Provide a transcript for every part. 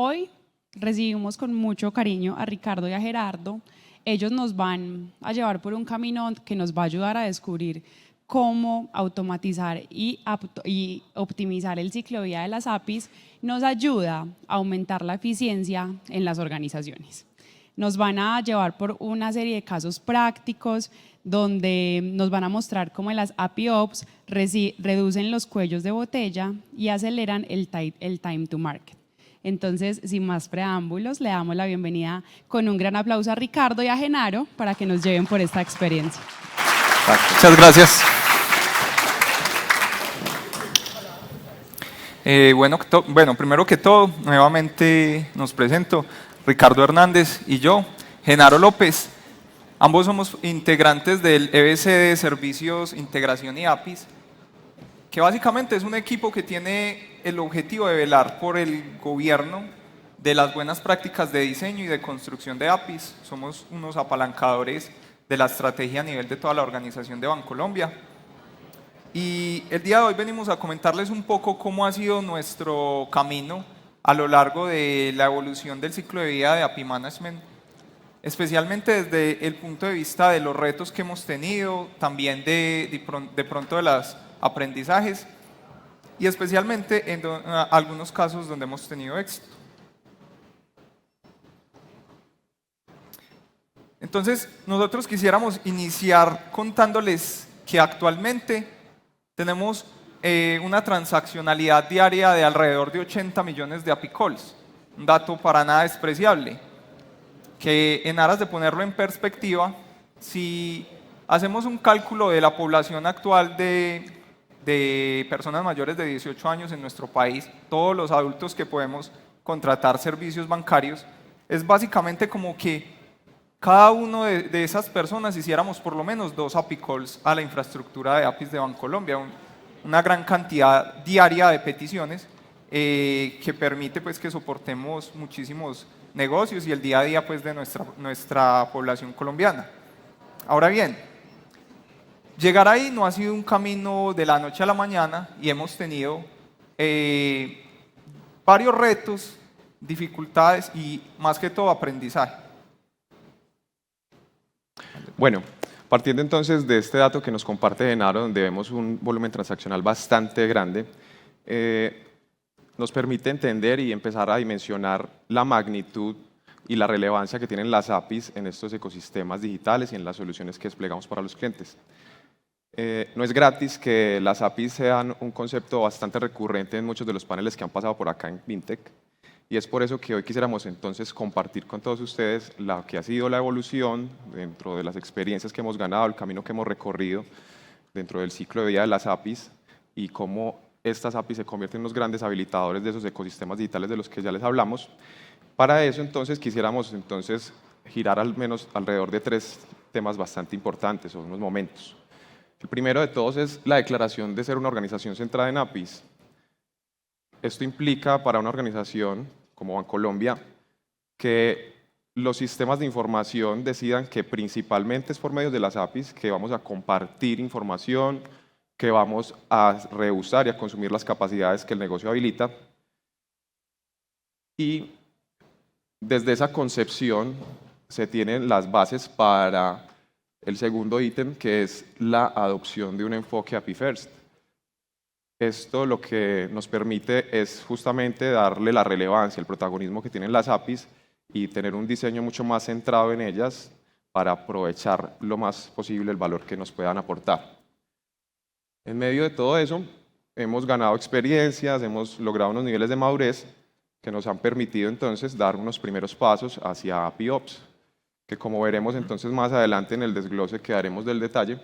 Hoy recibimos con mucho cariño a Ricardo y a Gerardo. Ellos nos van a llevar por un camino que nos va a ayudar a descubrir cómo automatizar y optimizar el ciclo de vida de las APIs nos ayuda a aumentar la eficiencia en las organizaciones. Nos van a llevar por una serie de casos prácticos donde nos van a mostrar cómo las API Ops reducen los cuellos de botella y aceleran el time to market. Entonces, sin más preámbulos, le damos la bienvenida con un gran aplauso a Ricardo y a Genaro para que nos lleven por esta experiencia. Muchas gracias. Bueno, primero que todo, nuevamente nos presento, Ricardo Hernández y yo, Genaro López. Ambos somos integrantes del EBC de Servicios, Integración y APIs, que básicamente es un equipo que tiene el objetivo de velar por el gobierno de las buenas prácticas de diseño y de construcción de APIs. Somos unos apalancadores de la estrategia a nivel de toda la organización de Bancolombia. Y el día de hoy venimos a comentarles un poco cómo ha sido nuestro camino a lo largo de la evolución del ciclo de vida de API Management, especialmente desde el punto de vista de los retos que hemos tenido, también de pronto de los aprendizajes y especialmente en algunos casos donde hemos tenido éxito. Entonces, nosotros quisiéramos iniciar contándoles que actualmente tenemos una transaccionalidad diaria de alrededor de 80 millones de API calls, un dato para nada despreciable, que en aras de ponerlo en perspectiva, si hacemos un cálculo de la población actual de personas mayores de 18 años en nuestro país, todos los adultos que podemos contratar servicios bancarios, es básicamente como que cada uno de esas personas hiciéramos por lo menos 2 API calls a la infraestructura de APIs de Bancolombia, una gran cantidad diaria de peticiones que permite pues, que soportemos muchísimos negocios y el día a día pues, de nuestra población colombiana. Ahora bien, llegar ahí no ha sido un camino de la noche a la mañana y hemos tenido varios retos, dificultades y más que todo aprendizaje. Bueno, partiendo entonces de este dato que nos comparte Genaro, donde vemos un volumen transaccional bastante grande, nos permite entender y empezar a dimensionar la magnitud y la relevancia que tienen las APIs en estos ecosistemas digitales y en las soluciones que desplegamos para los clientes. No es gratis que las APIs sean un concepto bastante recurrente en muchos de los paneles que han pasado por acá en FinTech, y es por eso que hoy quisiéramos entonces compartir con todos ustedes lo que ha sido la evolución dentro de las experiencias que hemos ganado, el camino que hemos recorrido dentro del ciclo de vida de las APIs y cómo estas APIs se convierten en los grandes habilitadores de esos ecosistemas digitales de los que ya les hablamos. Para eso entonces quisiéramos entonces girar al menos alrededor de 3 temas bastante importantes o unos momentos. El primero de todos es la declaración de ser una organización centrada en APIs. Esto implica para una organización como Bancolombia que los sistemas de información decidan que principalmente es por medio de las APIs que vamos a compartir información, que vamos a reusar y a consumir las capacidades que el negocio habilita. Y desde esa concepción se tienen las bases para el segundo ítem, que es la adopción de un enfoque API First. Esto lo que nos permite es justamente darle la relevancia, el protagonismo que tienen las APIs y tener un diseño mucho más centrado en ellas para aprovechar lo más posible el valor que nos puedan aportar. En medio de todo eso, hemos ganado experiencias, hemos logrado unos niveles de madurez que nos han permitido entonces dar unos primeros pasos hacia API Ops, que como veremos entonces más adelante en el desglose que daremos del detalle,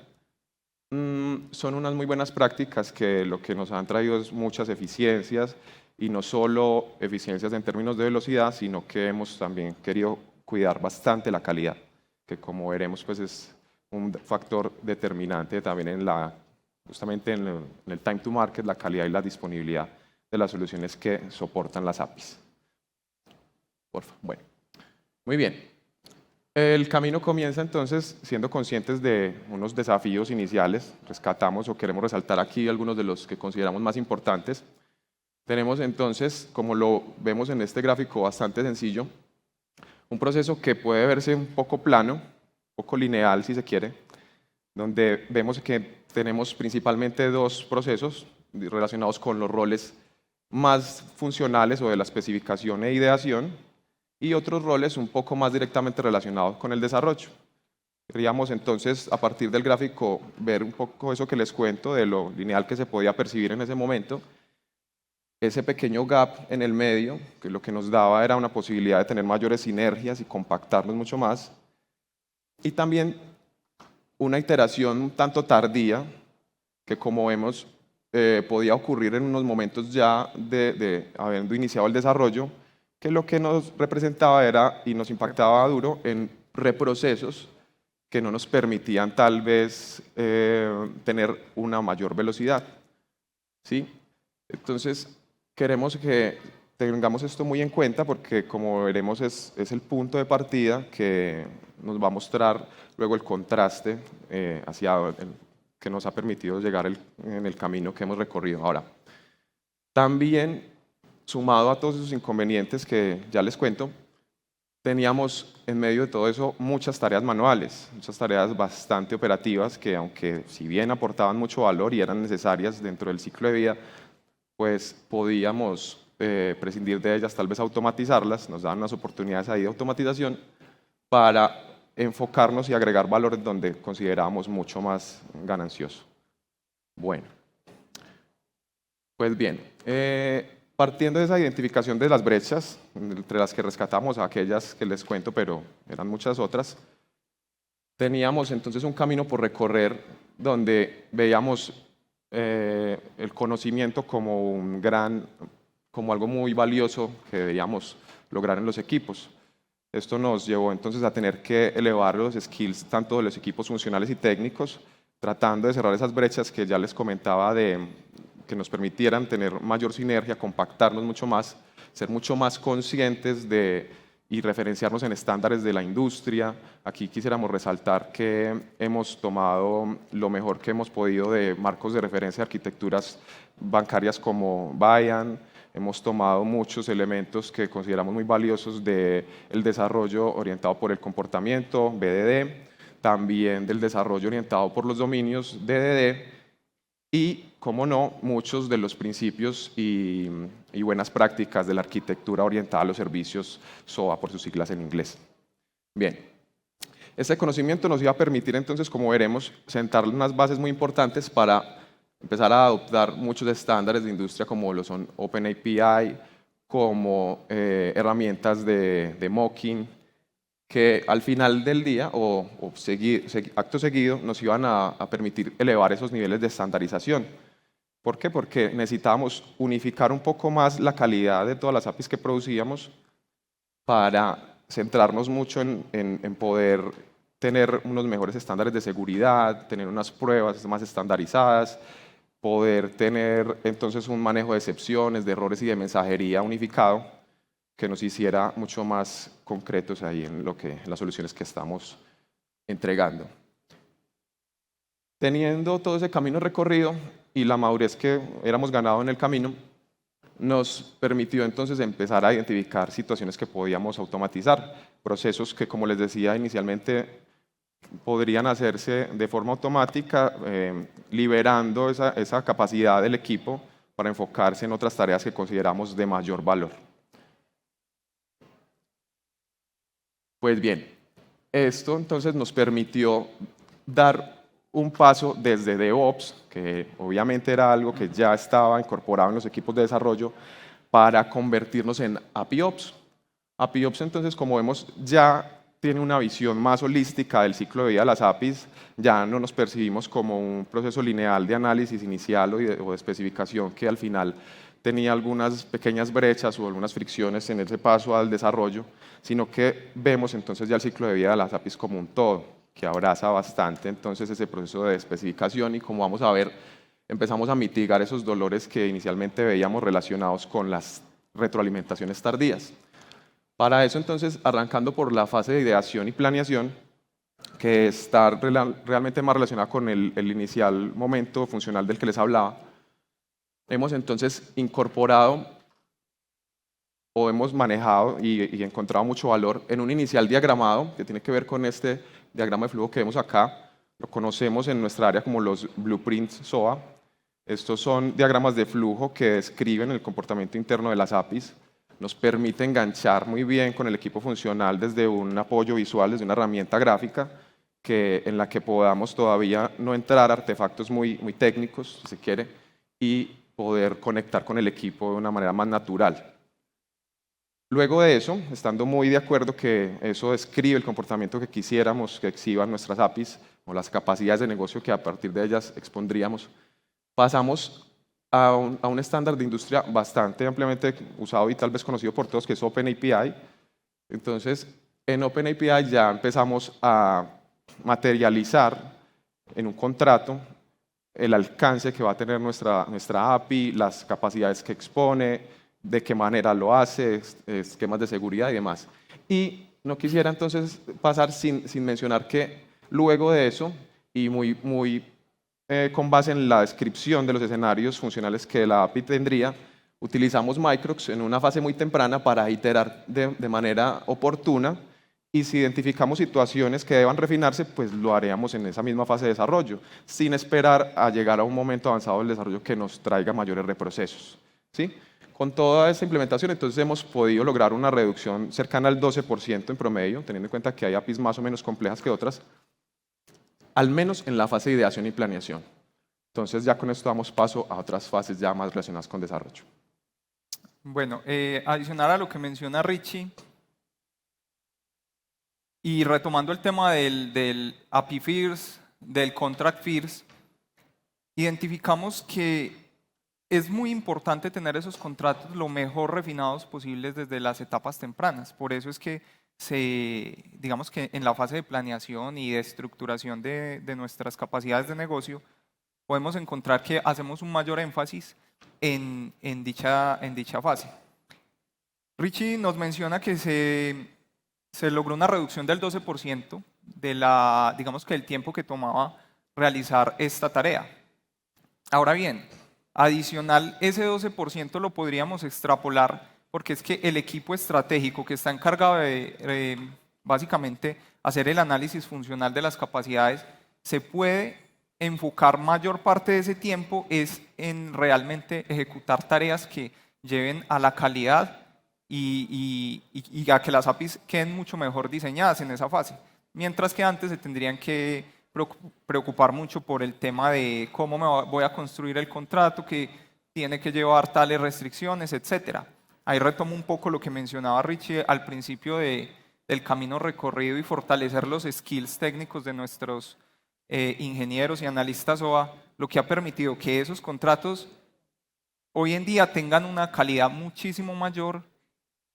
son unas muy buenas prácticas que lo que nos han traído es muchas eficiencias y no solo eficiencias en términos de velocidad, sino que hemos también querido cuidar bastante la calidad, que como veremos pues es un factor determinante también en justamente en el time to market, la calidad y la disponibilidad de las soluciones que soportan las APIs. Porfa. Bueno, muy bien. El camino comienza entonces siendo conscientes de unos desafíos iniciales. Rescatamos o queremos resaltar aquí algunos de los que consideramos más importantes. Tenemos entonces, como lo vemos en este gráfico bastante sencillo, un proceso que puede verse un poco plano, un poco lineal si se quiere, donde vemos que tenemos principalmente dos procesos relacionados con los roles más funcionales o de la especificación e ideación y otros roles un poco más directamente relacionados con el desarrollo. Queríamos entonces, a partir del gráfico, ver un poco eso que les cuento de lo lineal que se podía percibir en ese momento. Ese pequeño gap en el medio, que lo que nos daba era una posibilidad de tener mayores sinergias y compactarnos mucho más. Y también una iteración un tanto tardía, que como vemos podía ocurrir en unos momentos ya de habiendo iniciado el desarrollo, que lo que nos representaba era y nos impactaba duro en reprocesos que no nos permitían tal vez tener una mayor velocidad. ¿Sí? Entonces, queremos que tengamos esto muy en cuenta porque, como veremos, es el punto de partida que nos va a mostrar luego el contraste que nos ha permitido llegar en el camino que hemos recorrido. Ahora, también, sumado a todos esos inconvenientes que ya les cuento, teníamos en medio de todo eso muchas tareas manuales, muchas tareas bastante operativas que, aunque si bien aportaban mucho valor y eran necesarias dentro del ciclo de vida, pues podíamos prescindir de ellas, tal vez automatizarlas, nos daban unas oportunidades ahí de automatización para enfocarnos y agregar valores donde considerábamos mucho más ganancioso. Bueno, pues bien, partiendo de esa identificación de las brechas, entre las que rescatamos aquellas que les cuento, pero eran muchas otras, teníamos entonces un camino por recorrer donde veíamos el conocimiento como algo muy valioso que deberíamos lograr en los equipos. Esto nos llevó entonces a tener que elevar los skills tanto de los equipos funcionales y técnicos, tratando de cerrar esas brechas que ya les comentaba que nos permitieran tener mayor sinergia, compactarnos mucho más, ser mucho más conscientes y referenciarnos en estándares de la industria. Aquí quisiéramos resaltar que hemos tomado lo mejor que hemos podido de marcos de referencia de arquitecturas bancarias como Bayan. Hemos tomado muchos elementos que consideramos muy valiosos del desarrollo orientado por el comportamiento, BDD, también del desarrollo orientado por los dominios, DDD, y, como no, muchos de los principios y buenas prácticas de la arquitectura orientada a los servicios, SOA por sus siglas en inglés. Bien, este conocimiento nos iba a permitir entonces, como veremos, sentar unas bases muy importantes para empezar a adoptar muchos estándares de industria como lo son OpenAPI, como herramientas de mocking, que al final del día acto seguido nos iban a permitir elevar esos niveles de estandarización. ¿Por qué? Porque necesitábamos unificar un poco más la calidad de todas las APIs que producíamos para centrarnos mucho en poder tener unos mejores estándares de seguridad, tener unas pruebas más estandarizadas, poder tener entonces un manejo de excepciones, de errores y de mensajería unificado que nos hiciera mucho más concretos ahí en las soluciones que estamos entregando. Teniendo todo ese camino recorrido y la madurez que éramos ganado en el camino, nos permitió entonces empezar a identificar situaciones que podíamos automatizar, procesos que, como les decía inicialmente, podrían hacerse de forma automática, liberando esa capacidad del equipo para enfocarse en otras tareas que consideramos de mayor valor. Pues bien, esto entonces nos permitió dar un paso desde DevOps, que obviamente era algo que ya estaba incorporado en los equipos de desarrollo, para convertirnos en APIOps. APIOps entonces, como vemos, ya tiene una visión más holística del ciclo de vida de las APIs, ya no nos percibimos como un proceso lineal de análisis inicial o de especificación que al final tenía algunas pequeñas brechas o algunas fricciones en ese paso al desarrollo, sino que vemos entonces ya el ciclo de vida de las APIs como un todo, que abraza bastante entonces ese proceso de especificación y, como vamos a ver, empezamos a mitigar esos dolores que inicialmente veíamos relacionados con las retroalimentaciones tardías. Para eso, entonces, arrancando por la fase de ideación y planeación, que está realmente más relacionada con el inicial momento funcional del que les hablaba, hemos entonces incorporado o hemos manejado y encontrado mucho valor en un inicial diagramado que tiene que ver con este diagrama de flujo que vemos acá. Lo conocemos en nuestra área como los blueprints SOA. Estos son diagramas de flujo que describen el comportamiento interno de las APIs. Nos permite enganchar muy bien con el equipo funcional desde un apoyo visual, desde una herramienta gráfica en la que podamos todavía no entrar a artefactos muy técnicos, si se quiere, y poder conectar con el equipo de una manera más natural. Luego de eso, estando muy de acuerdo que eso describe el comportamiento que quisiéramos que exhiban nuestras APIs o las capacidades de negocio que a partir de ellas expondríamos, pasamos a un estándar de industria bastante ampliamente usado y tal vez conocido por todos, que es OpenAPI. Entonces, en OpenAPI ya empezamos a materializar en un contrato el alcance que va a tener nuestra API, las capacidades que expone, de qué manera lo hace, esquemas de seguridad y demás. Y no quisiera entonces pasar sin mencionar que luego de eso, y muy con base en la descripción de los escenarios funcionales que la API tendría, utilizamos Microx en una fase muy temprana para iterar de manera oportuna, y si identificamos situaciones que deban refinarse, pues lo haríamos en esa misma fase de desarrollo, sin esperar a llegar a un momento avanzado del desarrollo que nos traiga mayores reprocesos, ¿sí? Con toda esta implementación, entonces hemos podido lograr una reducción cercana al 12% en promedio, teniendo en cuenta que hay APIs más o menos complejas que otras, al menos en la fase de ideación y planeación. Entonces ya con esto damos paso a otras fases ya más relacionadas con desarrollo. Bueno, adicional a lo que menciona Richie, y retomando el tema del API First, del Contract First, identificamos que es muy importante tener esos contratos lo mejor refinados posibles desde las etapas tempranas. Por eso es que digamos que en la fase de planeación y de estructuración de nuestras capacidades de negocio, podemos encontrar que hacemos un mayor énfasis en dicha fase. Richie nos menciona que se logró una reducción del 12% digamos que el tiempo que tomaba realizar esta tarea. Ahora bien, adicional, ese 12% lo podríamos extrapolar porque es que el equipo estratégico que está encargado de básicamente hacer el análisis funcional de las capacidades se puede enfocar mayor parte de ese tiempo es en realmente ejecutar tareas que lleven a la calidad y a que las APIs queden mucho mejor diseñadas en esa fase. Mientras que antes se tendrían que preocupar mucho por el tema de cómo voy a construir el contrato, que tiene que llevar tales restricciones, etc. Ahí retomo un poco lo que mencionaba Richie al principio del camino recorrido y fortalecer los skills técnicos de nuestros ingenieros y analistas OA, lo que ha permitido que esos contratos hoy en día tengan una calidad muchísimo mayor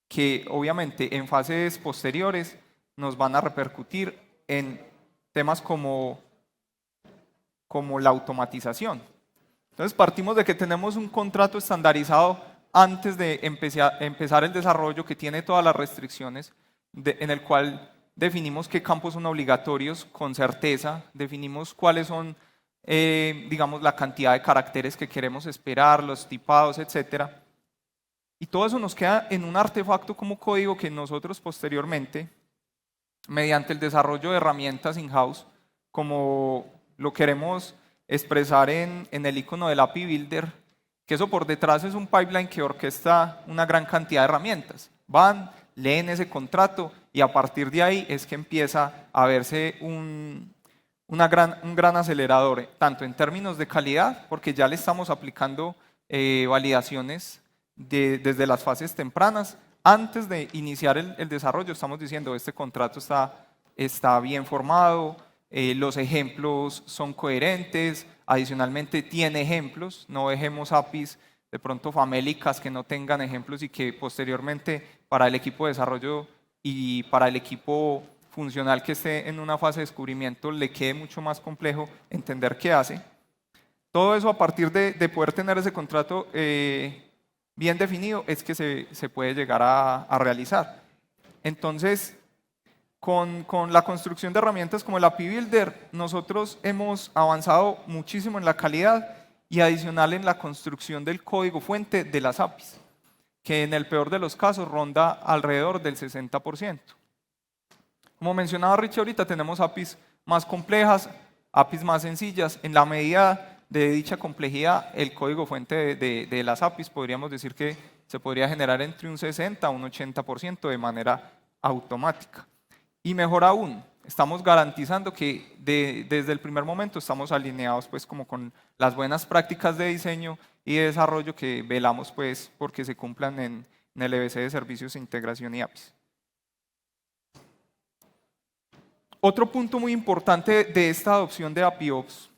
que obviamente en fases posteriores nos van a repercutir en temas como la automatización. Entonces partimos de que tenemos un contrato estandarizado antes de empezar el desarrollo que tiene todas las restricciones, en el cual definimos qué campos son obligatorios con certeza, definimos cuáles son, digamos, la cantidad de caracteres que queremos esperar, los tipados, etc. Y todo eso nos queda en un artefacto como código que nosotros posteriormente, mediante el desarrollo de herramientas in-house, como lo queremos expresar en el icono del API Builder, que eso por detrás es un pipeline que orquesta una gran cantidad de herramientas. Van, leen ese contrato y a partir de ahí es que empieza a verse un gran acelerador, tanto en términos de calidad, porque ya le estamos aplicando validaciones desde las fases tempranas. Antes de iniciar el desarrollo estamos diciendo este contrato está bien formado, los ejemplos son coherentes, adicionalmente tiene ejemplos, no dejemos APIs de pronto famélicas que no tengan ejemplos y que posteriormente para el equipo de desarrollo y para el equipo funcional que esté en una fase de descubrimiento le quede mucho más complejo entender qué hace. Todo eso a partir de poder tener ese contrato bien definido es que se puede llegar a realizar. Entonces, con la construcción de herramientas como el API Builder, nosotros hemos avanzado muchísimo en la calidad y adicional en la construcción del código fuente de las APIs, que en el peor de los casos ronda alrededor del 60%. Como mencionaba Richie ahorita, tenemos APIs más complejas, APIs más sencillas. En la medida de dicha complejidad, el código fuente de las APIs podríamos decir que se podría generar entre un 60 a un 80% de manera automática. Y mejor aún, estamos garantizando que desde el primer momento estamos alineados pues como con las buenas prácticas de diseño y de desarrollo que velamos pues porque se cumplan en el EBC de servicios de integración y APIs. Otro punto muy importante de esta adopción de APIOps,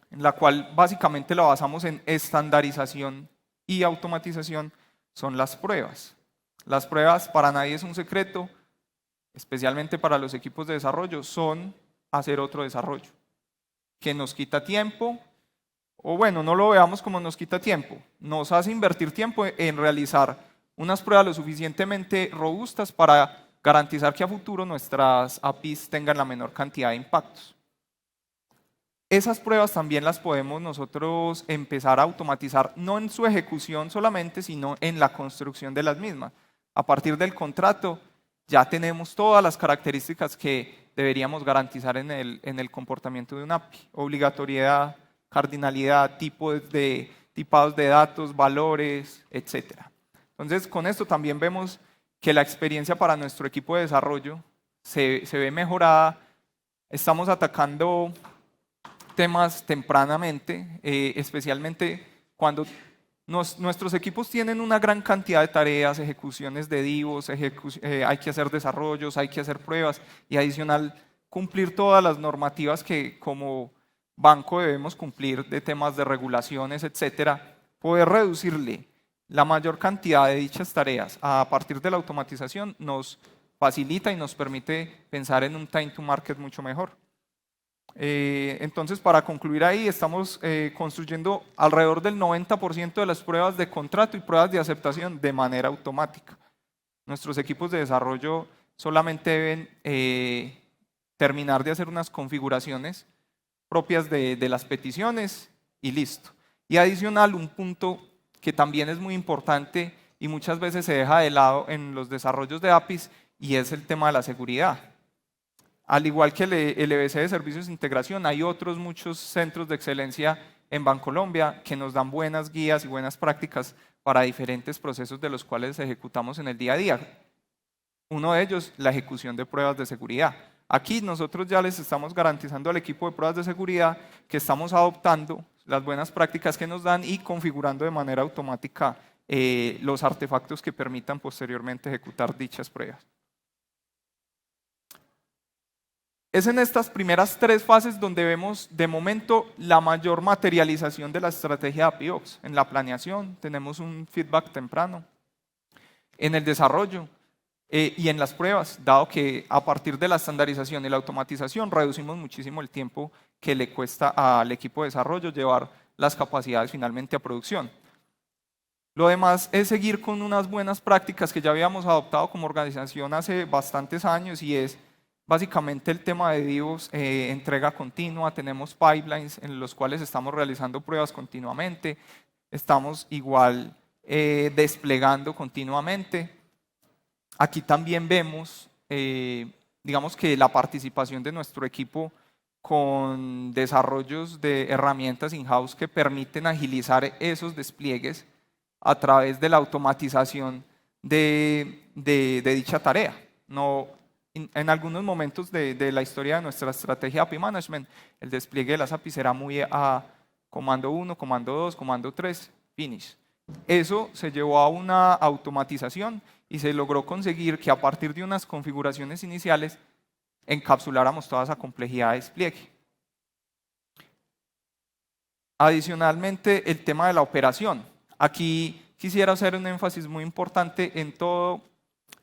en la cual básicamente la basamos en estandarización y automatización, son las pruebas. Las pruebas, para nadie es un secreto, especialmente para los equipos de desarrollo, son hacer otro desarrollo, que nos quita tiempo, o bueno, no lo veamos como nos quita tiempo, nos hace invertir tiempo en realizar unas pruebas lo suficientemente robustas para garantizar que a futuro nuestras APIs tengan la menor cantidad de impactos. Esas pruebas también las podemos nosotros empezar a automatizar, no en su ejecución solamente, sino en la construcción de las mismas. A partir del contrato ya tenemos todas las características que deberíamos garantizar en el comportamiento de una API. Obligatoriedad, cardinalidad, tipados de datos, valores, etc. Entonces, con esto también vemos que la experiencia para nuestro equipo de desarrollo se ve mejorada. Estamos atacando temas tempranamente, especialmente cuando nuestros equipos tienen una gran cantidad de tareas, ejecuciones de divos, hay que hacer desarrollos, hay que hacer pruebas y adicional cumplir todas las normativas que como banco debemos cumplir de temas de regulaciones, etcétera. Poder reducirle la mayor cantidad de dichas tareas a partir de la automatización nos facilita y nos permite pensar en un time to market mucho mejor. Entonces, para concluir ahí, estamos construyendo alrededor del 90% de las pruebas de contrato y pruebas de aceptación de manera automática. Nuestros equipos de desarrollo solamente deben terminar de hacer unas configuraciones propias de las peticiones y listo. Y adicional, un punto que también es muy importante y muchas veces se deja de lado en los desarrollos de APIs y es el tema de la seguridad. Al igual que el EBC de servicios de integración, hay otros muchos centros de excelencia en Bancolombia que nos dan buenas guías y buenas prácticas para diferentes procesos de los cuales ejecutamos en el día a día. Uno de ellos, la ejecución de pruebas de seguridad. Aquí nosotros ya les estamos garantizando al equipo de pruebas de seguridad que estamos adoptando las buenas prácticas que nos dan y configurando de manera automática los artefactos que permitan posteriormente ejecutar dichas pruebas. Es en estas primeras 3 fases donde vemos de momento la mayor materialización de la estrategia de APIOps. En la planeación tenemos un feedback temprano, en el desarrollo y en las pruebas, dado que a partir de la estandarización y la automatización reducimos muchísimo el tiempo que le cuesta al equipo de desarrollo llevar las capacidades finalmente a producción. Lo demás es seguir con unas buenas prácticas que ya habíamos adoptado como organización hace bastantes años y es básicamente el tema de divos, entrega continua, tenemos pipelines en los cuales estamos realizando pruebas continuamente, estamos igual desplegando continuamente. Aquí también vemos, digamos que la participación de nuestro equipo con desarrollos de herramientas in-house que permiten agilizar esos despliegues a través de la automatización de dicha tarea. En algunos momentos de la historia de nuestra estrategia API Management, el despliegue de las APIs era muy a comando 1, comando 2, comando 3, finish. Eso se llevó a una automatización y se logró conseguir que a partir de unas configuraciones iniciales encapsuláramos toda esa complejidad de despliegue. Adicionalmente, el tema de la operación. Aquí quisiera hacer un énfasis muy importante en todo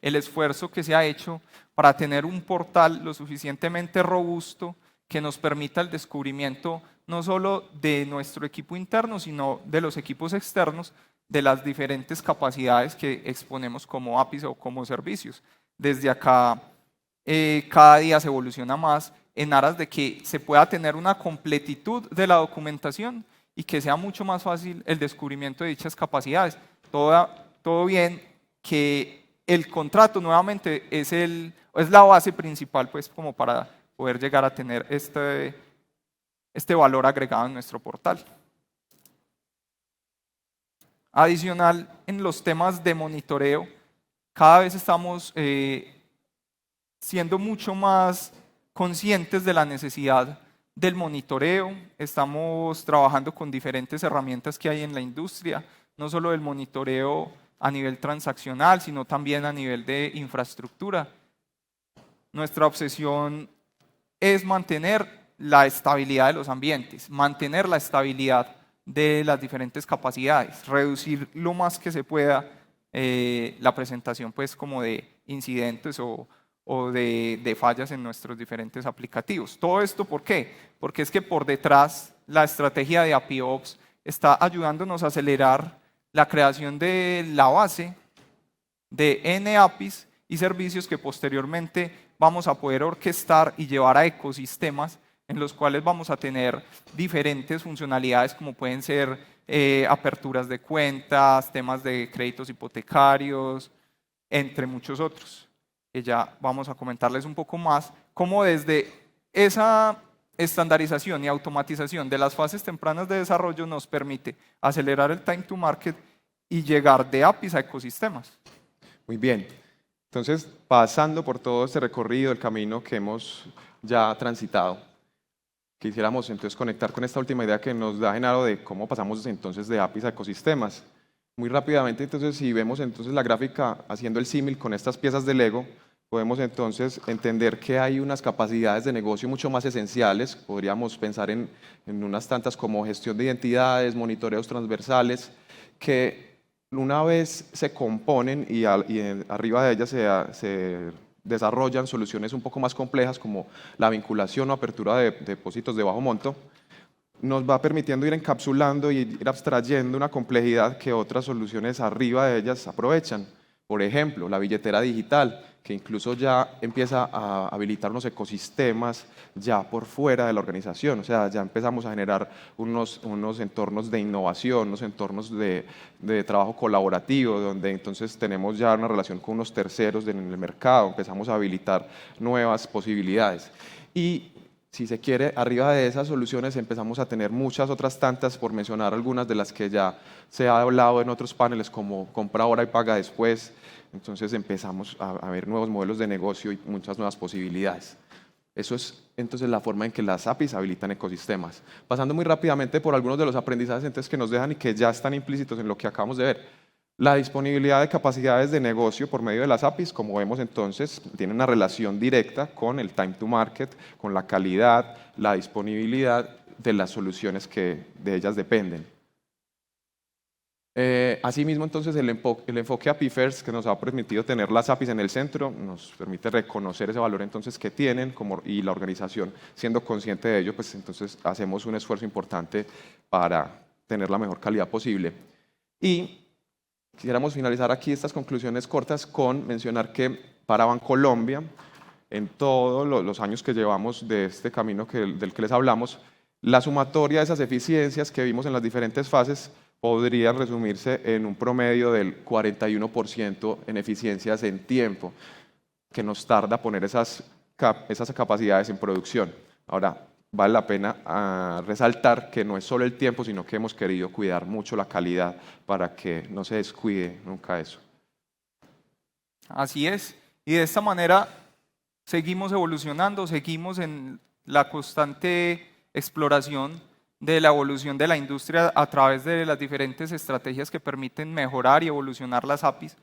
el esfuerzo que se ha hecho para tener un portal lo suficientemente robusto que nos permita el descubrimiento no solo de nuestro equipo interno, sino de los equipos externos, de las diferentes capacidades que exponemos como APIs o como servicios. Desde acá, cada día se evoluciona más en aras de que se pueda tener una completitud de la documentación y que sea mucho más fácil el descubrimiento de dichas capacidades. Todo bien que el contrato nuevamente es la base principal pues, como para poder llegar a tener este valor agregado en nuestro portal. Adicional, en los temas de monitoreo, cada vez estamos siendo mucho más conscientes de la necesidad del monitoreo. Estamos trabajando con diferentes herramientas que hay en la industria, no solo del monitoreo a nivel transaccional, sino también a nivel de infraestructura. Nuestra obsesión es mantener la estabilidad de los ambientes, mantener la estabilidad de las diferentes capacidades, reducir lo más que se pueda la presentación pues, como de incidentes o de fallas en nuestros diferentes aplicativos. ¿Todo esto por qué? Porque es que por detrás la estrategia de APIOps está ayudándonos a acelerar la creación de la base de N APIs y servicios que posteriormente vamos a poder orquestar y llevar a ecosistemas en los cuales vamos a tener diferentes funcionalidades como pueden ser aperturas de cuentas, temas de créditos hipotecarios, entre muchos otros. Que ya vamos a comentarles un poco más cómo desde esa estandarización y automatización de las fases tempranas de desarrollo nos permite acelerar el time to market y llegar de APIs a ecosistemas. Muy bien. Entonces, pasando por todo este recorrido, el camino que hemos ya transitado, quisiéramos entonces conectar con esta última idea que nos da Genaro de cómo pasamos entonces de APIs a ecosistemas. Muy rápidamente, entonces, si vemos entonces la gráfica haciendo el símil con estas piezas de Lego, podemos entonces entender que hay unas capacidades de negocio mucho más esenciales. Podríamos pensar en unas tantas como gestión de identidades, monitoreos transversales, que una vez se componen y arriba de ellas se desarrollan soluciones un poco más complejas como la vinculación o apertura de depósitos de bajo monto, nos va permitiendo ir encapsulando y ir abstrayendo una complejidad que otras soluciones arriba de ellas aprovechan. Por ejemplo, la billetera digital, que incluso ya empieza a habilitar unos ecosistemas ya por fuera de la organización. O sea, ya empezamos a generar unos entornos de innovación, unos entornos de trabajo colaborativo, donde entonces tenemos ya una relación con unos terceros en el mercado, empezamos a habilitar nuevas posibilidades. Y si se quiere, arriba de esas soluciones empezamos a tener muchas otras tantas, por mencionar algunas de las que ya se ha hablado en otros paneles, como compra ahora y paga después. Entonces empezamos a ver nuevos modelos de negocio y muchas nuevas posibilidades. Eso es entonces la forma en que las APIs habilitan ecosistemas. Pasando muy rápidamente por algunos de los aprendizajes entonces, que nos dejan y que ya están implícitos en lo que acabamos de ver. La disponibilidad de capacidades de negocio por medio de las APIs, como vemos entonces, tiene una relación directa con el time to market, con la calidad, la disponibilidad de las soluciones que de ellas dependen. Asimismo, entonces, el enfoque API First, que nos ha permitido tener las APIs en el centro, nos permite reconocer ese valor entonces que tienen y la organización, siendo consciente de ello, pues entonces hacemos un esfuerzo importante para tener la mejor calidad posible. Y quisiéramos finalizar aquí estas conclusiones cortas con mencionar que para Bancolombia, en todos los años que llevamos de este camino del que les hablamos, la sumatoria de esas eficiencias que vimos en las diferentes fases podría resumirse en un promedio del 41% en eficiencias en tiempo, que nos tarda poner esas capacidades en producción. Ahora, vale la pena resaltar que no es solo el tiempo, sino que hemos querido cuidar mucho la calidad para que no se descuide nunca eso. Así es, y de esta manera seguimos evolucionando, seguimos en la constante exploración de la evolución de la industria a través de las diferentes estrategias que permiten mejorar y evolucionar las APIs,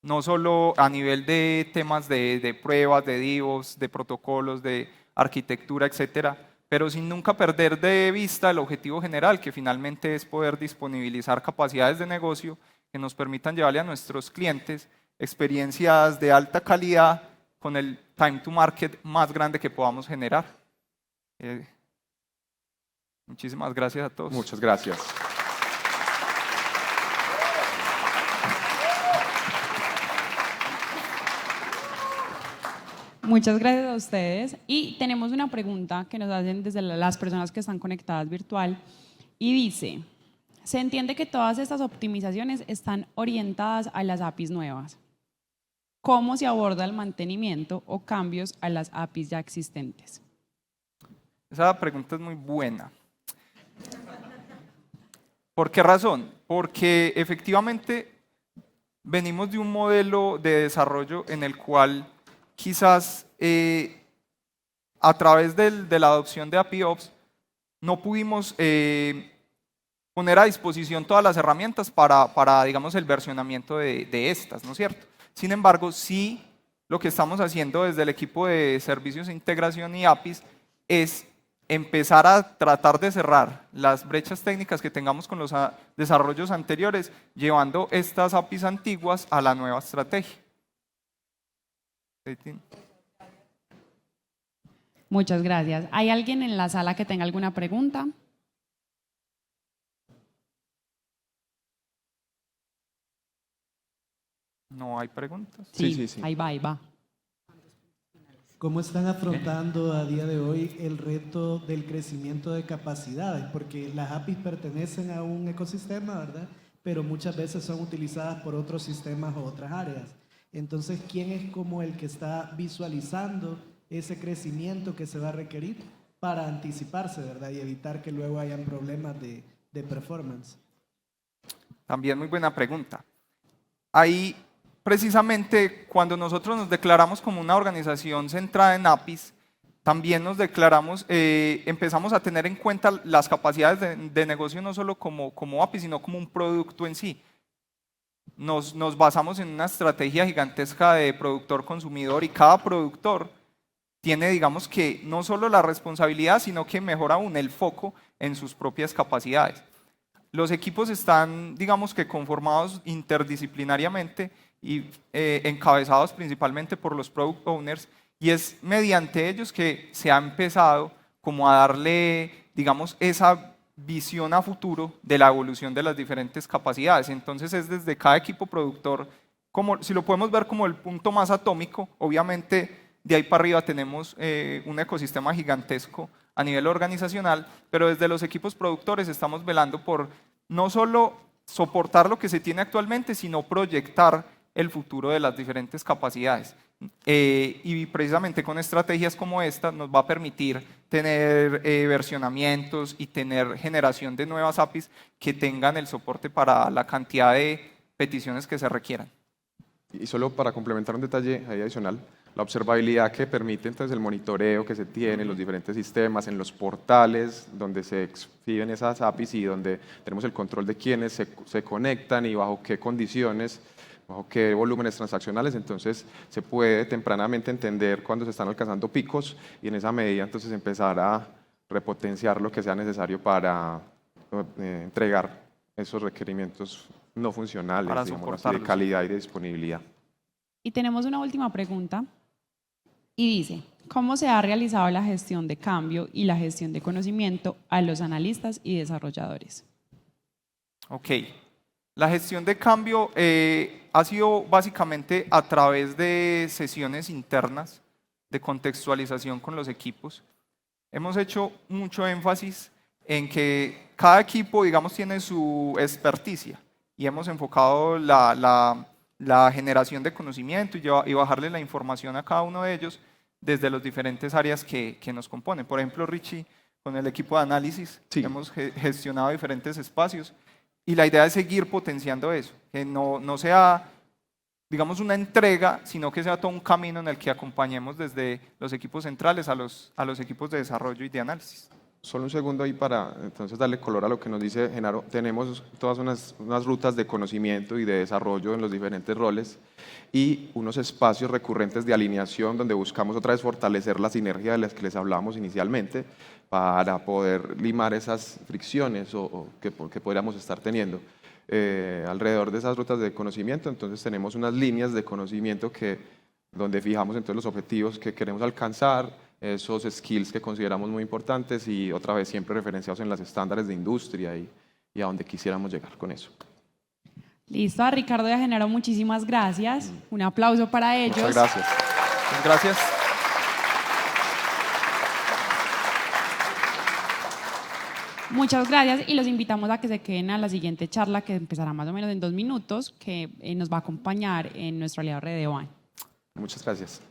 no solo a nivel de temas de pruebas, de DIVOS, de protocolos, de arquitectura, etcétera, pero sin nunca perder de vista el objetivo general, que finalmente es poder disponibilizar capacidades de negocio que nos permitan llevarle a nuestros clientes experiencias de alta calidad con el time to market más grande que podamos generar. Muchísimas gracias a todos. Muchas gracias. Muchas gracias a ustedes. Y tenemos una pregunta que nos hacen desde las personas que están conectadas virtual, Y dice, se entiende que todas estas optimizaciones están orientadas a las APIs nuevas. ¿Cómo se aborda el mantenimiento o cambios a las APIs ya existentes? Esa pregunta es muy buena. ¿Por qué razón? Porque efectivamente venimos de un modelo de desarrollo en el cual quizás a través de la adopción de API Ops no pudimos poner a disposición todas las herramientas para digamos, el versionamiento de estas, ¿no es cierto? Sin embargo, sí lo que estamos haciendo desde el equipo de servicios de integración y APIs es empezar a tratar de cerrar las brechas técnicas que tengamos con los desarrollos anteriores, llevando estas APIs antiguas a la nueva estrategia. Muchas gracias. ¿Hay alguien en la sala que tenga alguna pregunta? ¿No hay preguntas? Sí. Ahí va, ahí va. ¿Cómo están afrontando a día de hoy el reto del crecimiento de capacidades? Porque las APIs pertenecen a un ecosistema, ¿verdad? Pero muchas veces son utilizadas por otros sistemas o otras áreas. Entonces, ¿quién es como el que está visualizando ese crecimiento que se va a requerir para anticiparse, ¿verdad? Y evitar que luego hayan problemas de performance. También muy buena pregunta. Ahí, precisamente, cuando nosotros nos declaramos como una organización centrada en APIs, también nos declaramos, empezamos a tener en cuenta las capacidades de negocio no solo como API, sino como un producto en sí. Nos basamos en una estrategia gigantesca de productor-consumidor y cada productor tiene, digamos que, no solo la responsabilidad, sino que mejor aún el foco en sus propias capacidades. Los equipos están, digamos que, conformados interdisciplinariamente y encabezados principalmente por los product owners, y es mediante ellos que se ha empezado como a darle, digamos, esa visión a futuro de la evolución de las diferentes capacidades. Entonces es desde cada equipo productor, como, si lo podemos ver como el punto más atómico, obviamente de ahí para arriba tenemos un ecosistema gigantesco a nivel organizacional, pero desde los equipos productores estamos velando por no solo soportar lo que se tiene actualmente, sino proyectar el futuro de las diferentes capacidades. Y precisamente con estrategias como esta nos va a permitir tener versionamientos y tener generación de nuevas APIs que tengan el soporte para la cantidad de peticiones que se requieran. Y solo para complementar un detalle ahí adicional, la observabilidad que permite entonces el monitoreo que se tiene en los diferentes sistemas, en los portales donde se exhiben esas APIs y donde tenemos el control de quiénes se conectan y bajo qué condiciones, bajo qué volúmenes transaccionales, entonces se puede tempranamente entender cuando se están alcanzando picos y en esa medida entonces empezar a repotenciar lo que sea necesario para entregar esos requerimientos no funcionales, para digamos así, de calidad y de disponibilidad. Y tenemos una última pregunta y dice, ¿cómo se ha realizado la gestión de cambio y la gestión de conocimiento a los analistas y desarrolladores? Ok, la gestión de cambio ha sido básicamente a través de sesiones internas de contextualización con los equipos. Hemos hecho mucho énfasis en que cada equipo, digamos, tiene su experticia y hemos enfocado la generación de conocimiento y bajarle la información a cada uno de ellos desde las diferentes áreas que nos componen. Por ejemplo, Richie, con el equipo de análisis, Sí. hemos gestionado diferentes espacios y la idea es seguir potenciando eso, que no sea, digamos, una entrega, sino que sea todo un camino en el que acompañemos desde los equipos centrales a los equipos de desarrollo y de análisis. Solo un segundo ahí para entonces darle color a lo que nos dice Genaro. Tenemos todas unas rutas de conocimiento y de desarrollo en los diferentes roles y unos espacios recurrentes de alineación donde buscamos otra vez fortalecer la sinergia de las que les hablábamos inicialmente para poder limar esas fricciones que podríamos estar teniendo. Alrededor de esas rutas de conocimiento, entonces tenemos unas líneas de conocimiento donde fijamos entonces los objetivos que queremos alcanzar, esos skills que consideramos muy importantes y otra vez siempre referenciados en los estándares de industria y a donde quisiéramos llegar con eso. Listo, a Ricardo y a Genaro, muchísimas gracias. Un aplauso para ellos. Muchas gracias. Muchas gracias. Muchas gracias y los invitamos a que se queden a la siguiente charla que empezará más o menos en 2 minutos, que nos va a acompañar en nuestro aliado Redeban. Muchas gracias.